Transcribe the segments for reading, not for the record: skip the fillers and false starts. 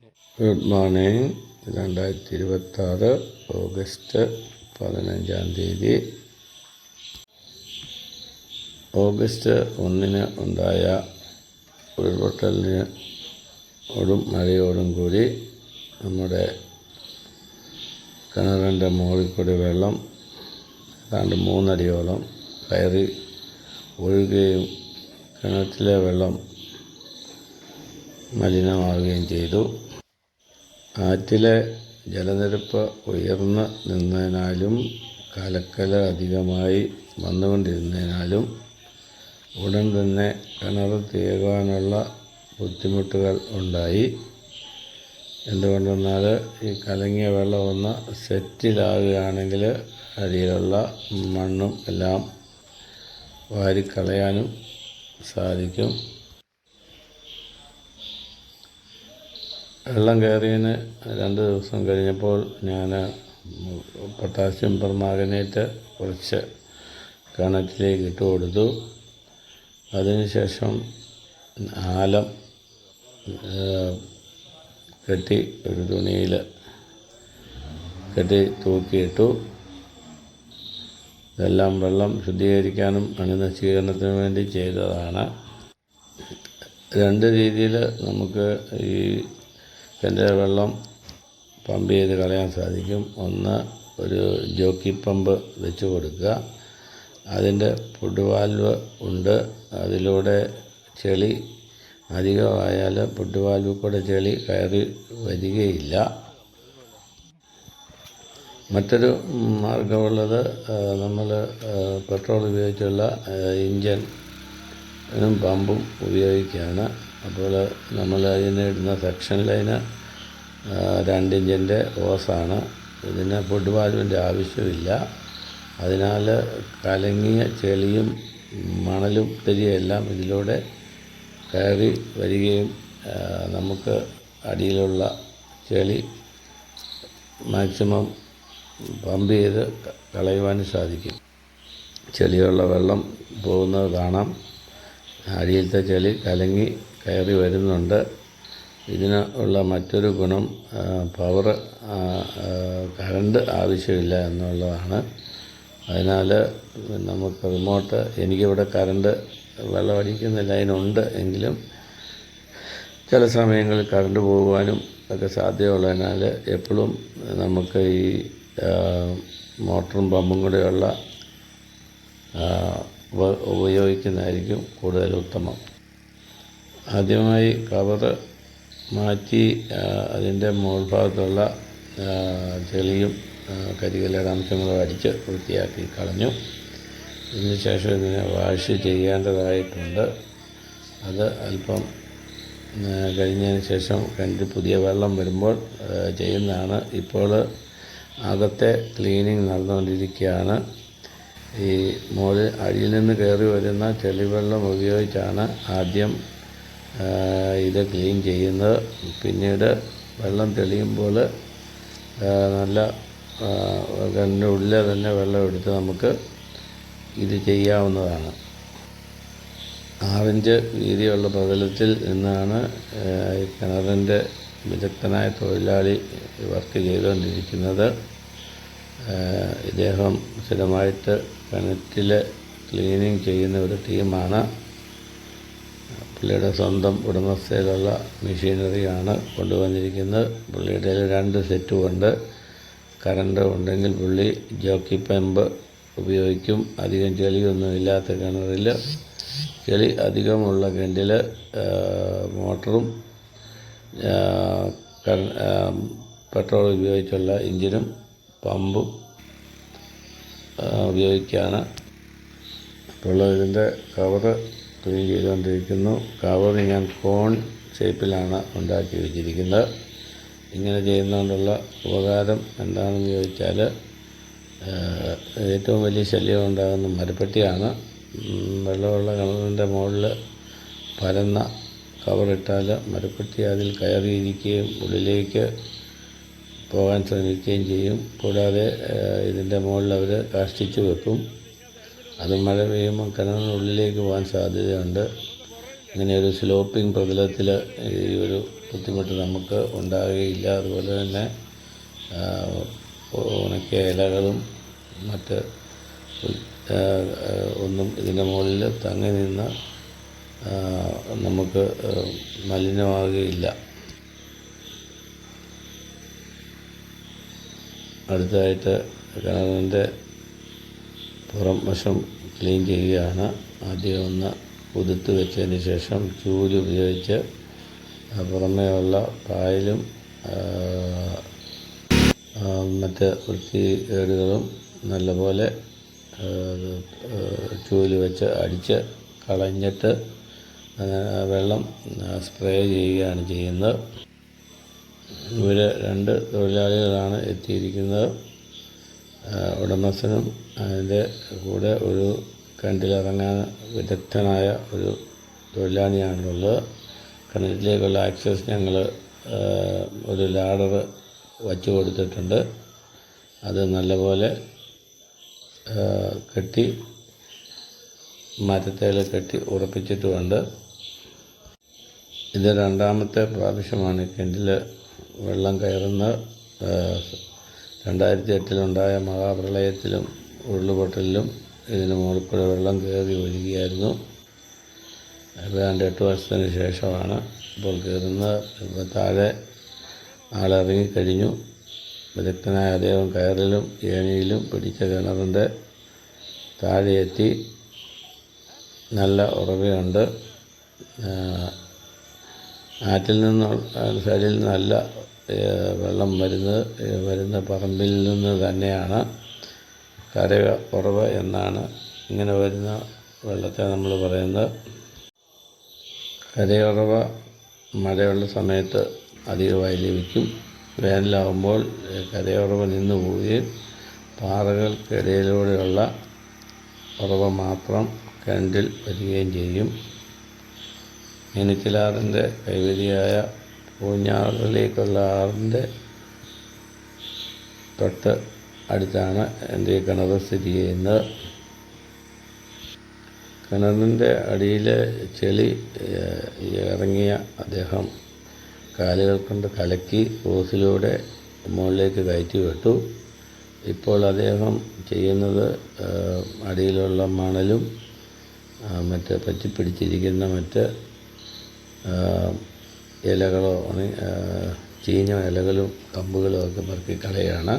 Good morning. 2026 August 15-ാം തീയതി. August 1-ന് ഉണ്ടായ ഉരുൾപൊട്ടലിനോടും മഴയോടും കൂടി നമ്മുടെ കിണറിൻ്റെ മുകളിൽ കൂടി വെള്ളം ഏതാണ്ട് 3 അടിയോളം കയറി ഒഴുകുകയും കിണറ്റിലെ വെള്ളം മലിനമാവുകയും ചെയ്തു. ആറ്റിലെ ജലനിരപ്പ് ഉയർന്നു നിന്നതിനാലും കലക്കൽ അധികമായി വന്നുകൊണ്ടിരുന്നതിനാലും ഉടൻ തന്നെ കിണർ തീരാനുള്ള ബുദ്ധിമുട്ടുകൾ ഉണ്ടായി. എന്തുകൊണ്ടെന്നാൽ ഈ കലങ്ങിയ വെള്ളം ഒന്ന് സെറ്റിലാകുകയാണെങ്കിൽ അടിയിലുള്ള മണ്ണും എല്ലാം വാരിക്കളയാനും സാധിക്കും. വെള്ളം കയറിയതിന് 2 ദിവസം കഴിഞ്ഞപ്പോൾ ഞാൻ പൊട്ടാസ്യം പെർമാംഗനേറ്റ് കുറച്ച് കിണറ്റിലേക്ക് ഇട്ട് കൊടുത്തു. അതിനുശേഷം ആലം കെട്ടി ഒരു തുണിയിൽ കെട്ടി തൂക്കിയിട്ടു. ഇതെല്ലാം വെള്ളം ശുദ്ധീകരിക്കാനും അണുനശീകരണത്തിനു വേണ്ടി ചെയ്തതാണ്. 2 രീതിയിൽ നമുക്ക് ഈ കിണറ്റിലെ വെള്ളം പമ്പ് ചെയ്ത് കളയാൻ സാധിക്കും. ഒന്ന്, ഒരു ജോക്കി പമ്പ് വെച്ച് കൊടുക്കുക. അതിൻ്റെ ഫുഡ് വാൽവ് ഉണ്ട്. അതിലൂടെ ചെളി അധികമായാൽ ഫുഡ് വാൽവിൽ കൂടെ ചെളി കയറി വരികയില്ല. മറ്റൊരു മാർഗമുള്ളത് നമ്മൾ പെട്രോൾ ഉപയോഗിച്ചുള്ള എൻജിനും പമ്പും ഉപയോഗിക്കുകയാണ്. അപ്പോൾ നമ്മൾ അതിനിടുന്ന സെക്ഷൻ ലൈന് 2 ഇഞ്ചിൻ്റെ ഓസാണ്. ഇതിന് ഫുഡ് വാൽവിൻ്റെ ആവശ്യമില്ല. അതിനാൽ കലങ്ങിയ ചെളിയും മണലും തരിയെല്ലാം ഇതിലൂടെ കയറി വരികയും നമുക്ക് അടിയിലുള്ള ചെളി മാക്സിമം പമ്പ് ചെയ്ത് കളയുവാനും സാധിക്കും. ചെളിയുള്ള വെള്ളം പോകുന്നത് കാണാം. അടിയിലത്തെ ചെളി കലങ്ങി കയറി വരുന്നുണ്ട്. ഇതിന് ഉള്ള മറ്റൊരു ഗുണം കറണ്ട് ആവശ്യമില്ല എന്നുള്ളതാണ്. അതിനാൽ നമുക്ക് റിമോട്ട്, എനിക്കിവിടെ കറണ്ട് വെള്ളമടിക്കുന്ന ലൈനുണ്ട് എങ്കിലും ചില സമയങ്ങളിൽ കറണ്ട് പോകുവാനും ഒക്കെ സാധ്യതയുള്ളതിനാൽ എപ്പോഴും നമുക്ക് ഈ മോട്ടറും പമ്പും കൂടെയുള്ള ഉപയോഗിക്കുന്നതായിരിക്കും കൂടുതൽ ഉത്തമം. ആദ്യമായി കവറ് മാറ്റി അതിൻ്റെ മുകൾ ഭാഗത്തുള്ള ചെളിയും കരികല്ലയുടെ അംശങ്ങളും അടിച്ച് വൃത്തിയാക്കി കളഞ്ഞു. ഇതിന് ശേഷം ഇതിനെ വാഷ് ചെയ്യേണ്ടതായിട്ടുണ്ട്. അത് അല്പം കഴിഞ്ഞതിന് ശേഷം കിണറ്റിൽ പുതിയ വെള്ളം വരുമ്പോൾ ചെയ്യുന്നതാണ്. ഇപ്പോൾ അകത്തെ ക്ലീനിങ് നടന്നുകൊണ്ടിരിക്കുകയാണ്. ഈ മുകളിൽ അടിയിൽ നിന്ന് കയറി വരുന്ന ചെളിവെള്ളം ഉപയോഗിച്ചാണ് ആദ്യം ഇത് ക്ലീൻ ചെയ്യുന്നത്. പിന്നീട് വെള്ളം തെളിയുമ്പോൾ നല്ല കിണറിൻ്റെ ഉള്ളിൽ തന്നെ വെള്ളം എടുത്ത് നമുക്ക് ഇത് ചെയ്യാവുന്നതാണ്. 6 ഇഞ്ച് വീതിയുള്ള പ്രതലത്തിൽ നിന്നാണ് കിണറിൻ്റെ വിദഗ്ധനായ തൊഴിലാളി വർക്ക് ചെയ്തുകൊണ്ടിരിക്കുന്നത്. ഇദ്ദേഹം സ്ഥിരമായിട്ട് കിണറ്റിൽ ക്ലീനിങ് ചെയ്യുന്ന ഒരു ടീമാണ്. പുള്ളിയുടെ സ്വന്തം ഉടമസ്ഥയിലുള്ള മെഷീനറിയാണ് കൊണ്ടുവന്നിരിക്കുന്നത്. പുള്ളിയുടെ 2 സെറ്റുമുണ്ട്. കറണ്ട് ഉണ്ടെങ്കിൽ പുള്ളി ജോക്കി പമ്പ് ഉപയോഗിക്കും. അധികം ചെളിയൊന്നും ഇല്ലാത്ത കിണറിൽ, ചെളി അധികമുള്ള കിണറ്റിൽ മോട്ടറും പെട്രോൾ ഉപയോഗിച്ചുള്ള എൻജിനും പമ്പും ഉപയോഗിക്കുകയാണ്. അപ്പോൾ ഇതിൻ്റെ കവറ് ക്ലീൻ ചെയ്തുകൊണ്ടിരിക്കുന്നു. കവർ ഞാൻ കോൺ ഷേപ്പിലാണ് ഉണ്ടാക്കി വെച്ചിരിക്കുന്നത്. ഇങ്ങനെ ചെയ്യുന്നതുകൊണ്ടുള്ള ഉപകാരം എന്താണെന്ന് ചോദിച്ചാൽ, ഏറ്റവും വലിയ ശല്യം ഉണ്ടാകുന്ന മരപ്പെട്ടിയാണ്. വെള്ളമുള്ള കിണറിൻ്റെ മുകളിൽ പരന്ന കവറിട്ടാൽ മരപ്പെട്ടി അതിൽ കയറിയിരിക്കുകയും ഉള്ളിലേക്ക് പോകാൻ ശ്രമിക്കുകയും ചെയ്യും. കൂടാതെ ഇതിൻ്റെ മുകളിൽ അവർ കാഷ്ടിച്ച് വെക്കും. അത് മഴ പെയ്യുമ്പോൾ കിണറിനുള്ളിലേക്ക് പോകാൻ സാധ്യതയുണ്ട്. ഇങ്ങനെ ഒരു സ്ലോപ്പിംഗ് പ്രതലത്തിൽ ഈ ഒരു ബുദ്ധിമുട്ട് നമുക്ക് ഉണ്ടാകുകയില്ല. അതുപോലെ തന്നെ ഉണക്കിയ ഇലകളും മറ്റ് ഒന്നും ഇതിൻ്റെ മുകളിൽ തങ്ങി നിന്ന് നമുക്ക് മലിനമാകുകയില്ല. അടുത്തതായിട്ട് കിണറിൻ്റെ പുറം വശം ക്ലീൻ ചെയ്യുകയാണ്. ആദ്യം ഒന്ന് കുതിർത്ത് വെച്ചതിന് ശേഷം ചൂല് ഉപയോഗിച്ച് പുറമേയുള്ള പായലും മറ്റ് വൃത്തികേടുകളും നല്ലപോലെ ചൂല് വെച്ച് അടിച്ച് കളഞ്ഞിട്ട് വെള്ളം സ്പ്രേ ചെയ്യുകയാണ് ചെയ്യുന്നത്. ഇവിടെ 2 തൊഴിലാളികളാണ് എത്തിയിരിക്കുന്നത്. ഉടമസ്ഥനും അതിൻ്റെ കൂടെ ഒരു കിണറ്റിലിറങ്ങാൻ വിദഗ്ധനായ ഒരു തൊഴിലാളിയാണുള്ളത്. കിണറ്റിലേക്കുള്ള ആക്സസ് ഞങ്ങൾ ഒരു ലാഡർ വച്ച് കൊടുത്തിട്ടുണ്ട്. അത് നല്ലപോലെ കെട്ടി മരത്തേൽ കെട്ടി ഉറപ്പിച്ചിട്ടുമുണ്ട്. ഇത് 2ാമത്തെ പ്രാവശ്യമാണ് കിണറ്റിൽ വെള്ളം കയറുന്നത്. 2008 മഹാപ്രളയത്തിലും ഉരുളുപൊട്ടലിലും ഇതിന് മുകളിൽ കൂടെ വെള്ളം കയറി ഒഴുകിയായിരുന്നു. ഏതാണ്ട് 8 വർഷത്തിന് ശേഷമാണ് ഇപ്പോൾ കയറുന്നത്. ഇപ്പോൾ താഴെ ആളിറങ്ങിക്കഴിഞ്ഞു. വിദഗ്ധനായ അദ്ദേഹം കയറിലും ഏണിയിലും പിടിച്ച കിണറിൻ്റെ താഴെ എത്തി. നല്ല ഉറവയുണ്ട്. ആറ്റിൽ സൈഡിൽ നല്ല വെള്ളം വരുന്ന പറമ്പിൽ നിന്ന് തന്നെയാണ്. കരയുറവ എന്നാണ് ഇങ്ങനെ വരുന്ന വെള്ളത്തെ നമ്മൾ പറയുന്നത്. കരയുറവ മഴയുള്ള സമയത്ത് അധികമായി ലഭിക്കും. വേനലാകുമ്പോൾ കരയുറവ നിന്ന് പോവുകയും പാറകൾക്കിടയിലൂടെയുള്ള ഉറവ മാത്രം കിണറ്റിൽ വരികയും ചെയ്യും. മീനച്ചിലാറിൻ്റെ കൈവരിയായ പൂഞ്ഞാറിലേക്കുള്ള ആറിൻ്റെ തൊട്ട് അടുത്താണ് എൻ്റെ കിണർ സ്ഥിതി ചെയ്യുന്നത്. കിണറിൻ്റെ അടിയിൽ ചെളി ഇറങ്ങിയ അദ്ദേഹം കാലുകൾ കൊണ്ട് കലക്കി ഓസിലൂടെ മുകളിലേക്ക് കയറ്റി വിട്ടു. ഇപ്പോൾ അദ്ദേഹം ചെയ്യുന്നത് അടിയിലുള്ള മണലും മറ്റ് പറ്റിപ്പിടിച്ചിരിക്കുന്ന മറ്റ് ഇലകളോ ചീഞ്ഞ ഇലകളും കമ്പുകളും ഒക്കെ പെറുക്കി കളയാണ്.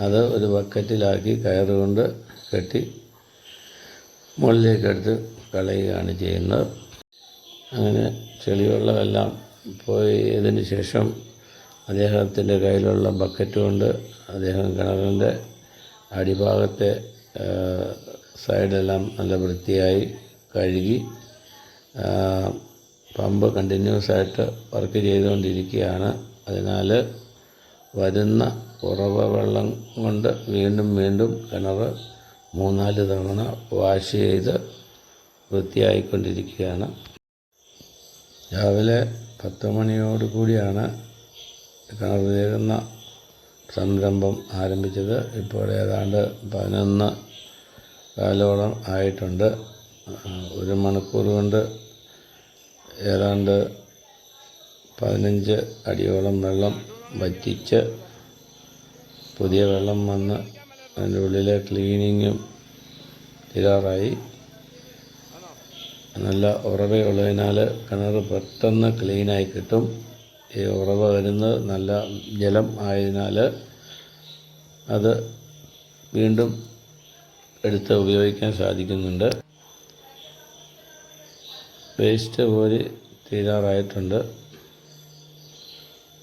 അത് ഒരു ബക്കറ്റിലാക്കി കയറുകൊണ്ട് കെട്ടി മുകളിലേക്കെടുത്ത് കളയുകയാണ് ചെയ്യുന്നത്. അങ്ങനെ ചെളിവെള്ളമെല്ലാം പോയതിന് ശേഷം അദ്ദേഹത്തിൻ്റെ കയ്യിലുള്ള ബക്കറ്റ് കൊണ്ട് അദ്ദേഹം കിണറിൻ്റെ അടിഭാഗത്തെ സൈഡെല്ലാം നല്ല വൃത്തിയായി കഴുകി പമ്പ് കണ്ടിന്യൂസ് ആയിട്ട് വർക്ക് ചെയ്തുകൊണ്ടിരിക്കുകയാണ്. അതിനാൽ വരുന്ന ഉറവ വെള്ളം കൊണ്ട് വീണ്ടും കിണർ 3-4 തവണ വാഷ് ചെയ്ത് വൃത്തിയായിക്കൊണ്ടിരിക്കുകയാണ്. രാവിലെ 10 മണിയോട് കൂടിയാണ് കിണർ തേകുന്ന സംരംഭം ആരംഭിച്ചത്. ഇപ്പോൾ ഏതാണ്ട് 11 കാലോളം ആയിട്ടുണ്ട്. 1 മണിക്കൂർ കൊണ്ട് ഏതാണ്ട് 15 അടിയോളം വെള്ളം വറ്റിച്ച് പുതിയ വെള്ളം വന്ന് അതിൻ്റെ ഉള്ളിലെ ക്ലീനിങ്ങും തീരാറായി. നല്ല ഉറവയുള്ളതിനാൽ കിണർ പെട്ടെന്ന് ക്ലീനായി കിട്ടും. ഈ ഉറവ വരുന്നത് നല്ല ജലം ആയതിനാൽ അത് വീണ്ടും എടുത്ത് ഉപയോഗിക്കാൻ സാധിക്കുന്നുണ്ട്. വേസ്റ്റ് കോരി തീരാറായിട്ടുണ്ട്.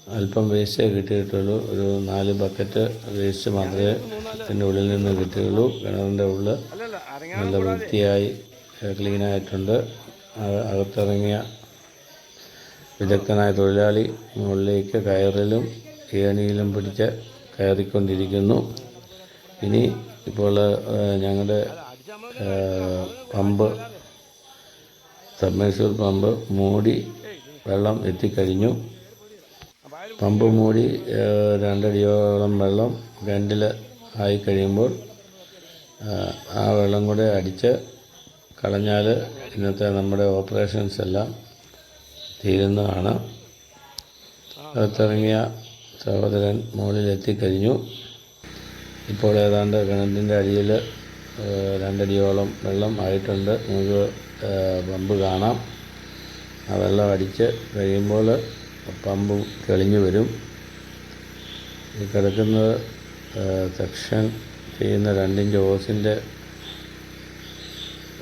അല്പം വേസ്റ്റേ കിട്ടിയിട്ടുള്ളൂ. ഒരു 4 ബക്കറ്റ് വേസ്റ്റ് മാത്രമേ ഇതിൻ്റെ ഉള്ളിൽ നിന്ന് കിട്ടിയുള്ളൂ. കിണറിൻ്റെ ഉള്ളിൽ നല്ല വൃത്തിയായി ക്ലീനായിട്ടുണ്ട്. അകത്തിറങ്ങിയ വിദഗ്ധനായ തൊഴിലാളി മുകളിലേക്ക് കയറിലും ഏണിയിലും പിടിച്ച് കയറിക്കൊണ്ടിരിക്കുന്നു. ഇനി ഇപ്പോൾ ഞങ്ങളുടെ പമ്പ് സബ്മേഴ്സിബിൾ പമ്പ് മൂടി വെള്ളം എത്തിക്കഴിഞ്ഞു. പമ്പ് മൂടി 2 അടിയോളം വെള്ളം കിണറ്റിൽ ആയിക്കഴിയുമ്പോൾ ആ വെള്ളം കൂടെ അടിച്ച് കളഞ്ഞാൽ ഇന്നത്തെ നമ്മുടെ ഓപ്പറേഷൻസ് എല്ലാം തീരുന്നതാണ്. അകത്തിറങ്ങിയ സഹോദരൻ മുകളിലെത്തിക്കഴിഞ്ഞു. ഇപ്പോൾ ഏതാണ്ട് കിണറ്റിൻ്റെ അടിയിൽ 2 അടിയോളം വെള്ളം ആയിട്ടുണ്ട്. നമുക്ക് പമ്പ് കാണാം. ആ വെള്ളം അടിച്ച് കഴിയുമ്പോൾ പമ്പ് തെളിഞ്ഞു വരും. ഈ കിടക്കുന്നത് സെക്ഷൻ ചെയ്യുന്ന 2 ഇഞ്ച് ഓസിൻ്റെ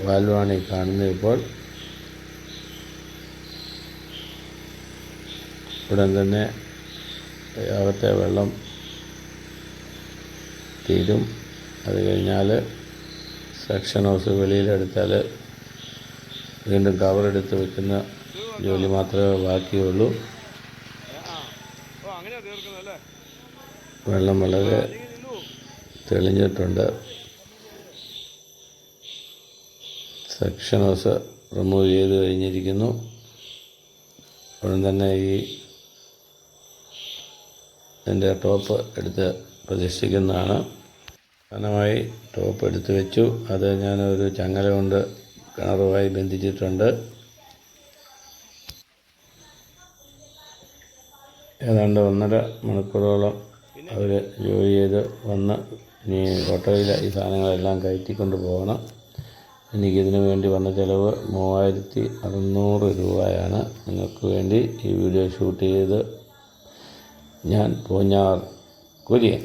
വാൽവാണ് ഈ കാണുന്നത്. ഇപ്പോൾ ഉടൻ തന്നെ അകത്തെ വെള്ളം തീരും. അത് കഴിഞ്ഞാൽ സെക്ഷൻ ഹോസ് വെളിയിലെടുത്താൽ വീണ്ടും കവറെടുത്ത് വെക്കുന്ന ജോലി മാത്രമേ ബാക്കിയുള്ളൂ. വെള്ളം വളരെ തെളിഞ്ഞിട്ടുണ്ട്. സെക്ഷൻ ഹോസ് റിമൂവ് ചെയ്ത് കഴിഞ്ഞിരിക്കുന്നു. ഉടൻ തന്നെ ഇതിൻ്റെ ടോപ്പ് എടുത്ത് പ്രതിഷ്ഠിക്കുന്നതാണ്. അവസാനമായി ടോപ്പ് എടുത്ത് വെച്ചു. അത് ഞാനൊരു ചങ്ങല കൊണ്ട് കിണറുമായി ബന്ധിച്ചിട്ടുണ്ട്. ഏതാണ്ട് 1.5 മണിക്കൂറോളം അവർ ജോലി ചെയ്ത് വന്ന് ഇനി ഓട്ടോയിൽ ഈ സാധനങ്ങളെല്ലാം കയറ്റിക്കൊണ്ട് പോകണം. എനിക്കിതിനു വേണ്ടി വന്ന ചിലവ് 3600 രൂപയാണ്. നിങ്ങൾക്ക് വേണ്ടി ഈ വീഡിയോ ഷൂട്ട് ചെയ്ത് ഞാൻ പൂഞ്ഞാർ കുര്യൻ.